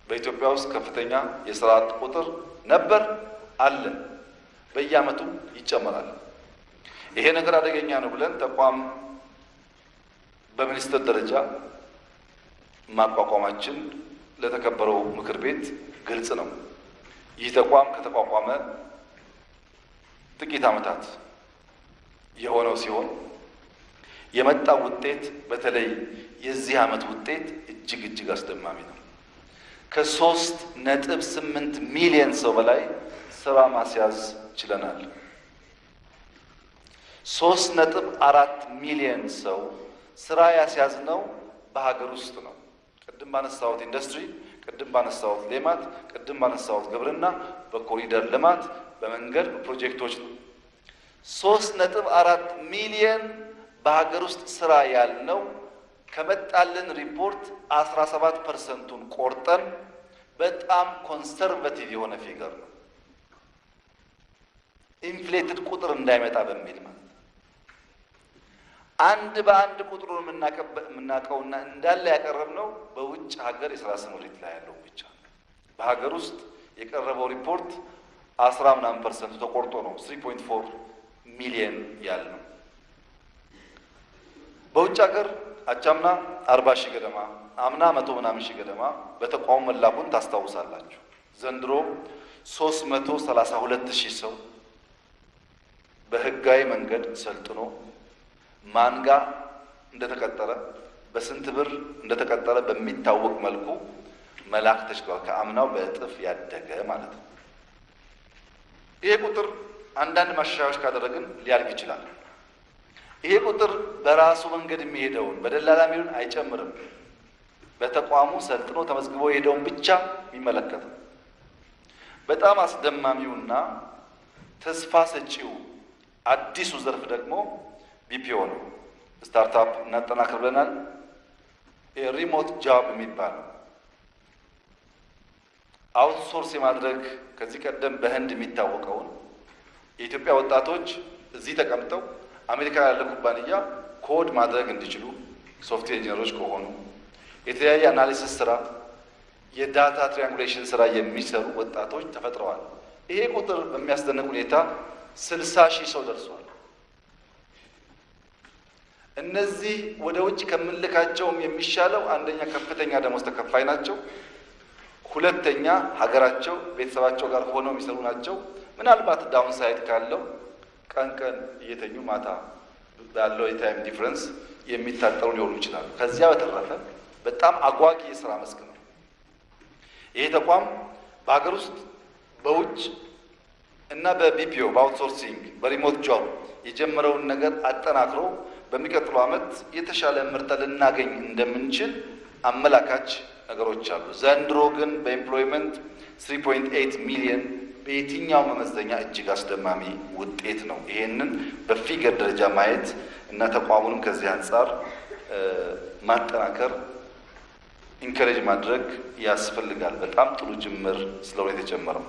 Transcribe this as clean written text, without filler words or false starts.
በኢትዮጵያ ውስጥ ከፍተኛ የስራ አጥ ቁጥር ነበር አለ፣ በየዓመቱ ይጨመራል። ይሄ ነገር አደገኛ ነው ብለን ተቋም በሚኒስትር ደረጃ ማቋቋማችን ለተከበረው ምክር ቤት ግልጽ ነው። ይህ ተቋም ከተቋቋመ ጥቂት ዓመታት የሆነው ሲሆን የመጣው ውጤት በተለይ የዚህ ዓመት ውጤት እጅግ አስደማሚ ነው። ከ3.8 ሚሊዮን ሰው በላይ ስራ ማስያዝ ችለናል። 3.4 ሚሊዮን ሰው ስራ ያስያዝነው በሀገር ውስጥ ነው። ቅድም ባነሳሁት ኢንዱስትሪ፣ ቅድም ባነሳሁት ሌማት፣ ቅድም ባነሳሁት ግብርና፣ በኮሪደር ልማት፣ በመንገድ ፕሮጀክቶች ነው። 3.4 ሚሊዮን በሀገር ውስጥ ስራ ያልነው ከመጣልን ሪፖርት 17%ን ቆርጠን በጣም ኮንሰርቫቲቭ የሆነ ፊገር ነው። ኢንፍሌትድ ቁጥር እንዳይመጣ በሚል ማለት አንድ በአንድ ቁጥሩን የምናውቀውና እንዳለ ያቀረብነው በውጭ ሀገር የስራ ስምሪት ላይ ያለው ብቻ። በሀገር ውስጥ የቀረበው ሪፖርት 10% ተቆርጦ ነው 3.4 ሚሊዮን ያልነው። በውጭ ሀገር አቻምና 40 ሺህ ገደማ፣ አምና 100 ምናምን ሺህ ገደማ በተቋሙ መላኩን ታስታውሳላችሁ። ዘንድሮ 332 ሺህ ሰው በህጋዊ መንገድ ሰልጥኖ ማንጋ እንደተቀጠረ በስንት ብር እንደተቀጠረ በሚታወቅ መልኩ መላክ ተችሏል። ከአምናው በእጥፍ ያደገ ማለት ነው። ይሄ ቁጥር አንዳንድ ማሻሻያዎች ካደረግን ሊያልቅ ይችላል። ይሄ ቁጥር በራሱ መንገድ የሚሄደውን በደላላ ሚሉን አይጨምርም። በተቋሙ ሰልጥኖ ተመዝግቦ የሄደውን ብቻ የሚመለከት ነው። በጣም አስደማሚውና ተስፋ ሰጪው አዲሱ ዘርፍ ደግሞ ቢፒኦ ነው። ስታርታፕ እናጠናክር ብለናል። ሪሞት ጃብ የሚባል አውትሶርስ የማድረግ ከዚህ ቀደም በህንድ የሚታወቀውን የኢትዮጵያ ወጣቶች እዚህ ተቀምጠው አሜሪካ ያለ ኩባንያ ኮድ ማድረግ እንዲችሉ ሶፍትዌር ኢንጂነሮች ከሆኑ የተለያየ አናሊሲስ ስራ፣ የዳታ ትሪያንጉሌሽን ስራ የሚሰሩ ወጣቶች ተፈጥረዋል። ይሄ ቁጥር በሚያስደንቅ ሁኔታ 60 ሺህ ሰው ደርሷል። እነዚህ ወደ ውጭ ከምንልካቸውም የሚሻለው አንደኛ ከፍተኛ ደሞዝ ተከፋይ ናቸው፣ ሁለተኛ ሀገራቸው ቤተሰባቸው ጋር ሆነው የሚሰሩ ናቸው። ምናልባት ዳውን ሳይድ ካለው ቀን እየተኙ ማታ ባለው የታይም ዲፍረንስ የሚታጠሩ ሊሆኑ ይችላሉ። ከዚያ በተረፈ በጣም አጓጊ የስራ መስክ ነው። ይሄ ተቋም በሀገር ውስጥ በውጭ እና በቢፒኦ በአውትሶርሲንግ በሪሞት ጆብ የጀመረውን ነገር አጠናክሮ በሚቀጥለው ዓመት የተሻለ ምርት ልናገኝ እንደምንችል አመላካች ነገሮች አሉ። ዘንድሮ ግን በኤምፕሎይመንት 3.8 ሚሊዮን በየትኛው መመዘኛ እጅግ አስደማሚ ውጤት ነው። ይሄንን በፊገር ደረጃ ማየት እና ተቋሙንም ከዚህ አንጻር ማጠናከር ኢንከሬጅ ማድረግ ያስፈልጋል። በጣም ጥሩ ጅምር ስለሆነ የተጀመረው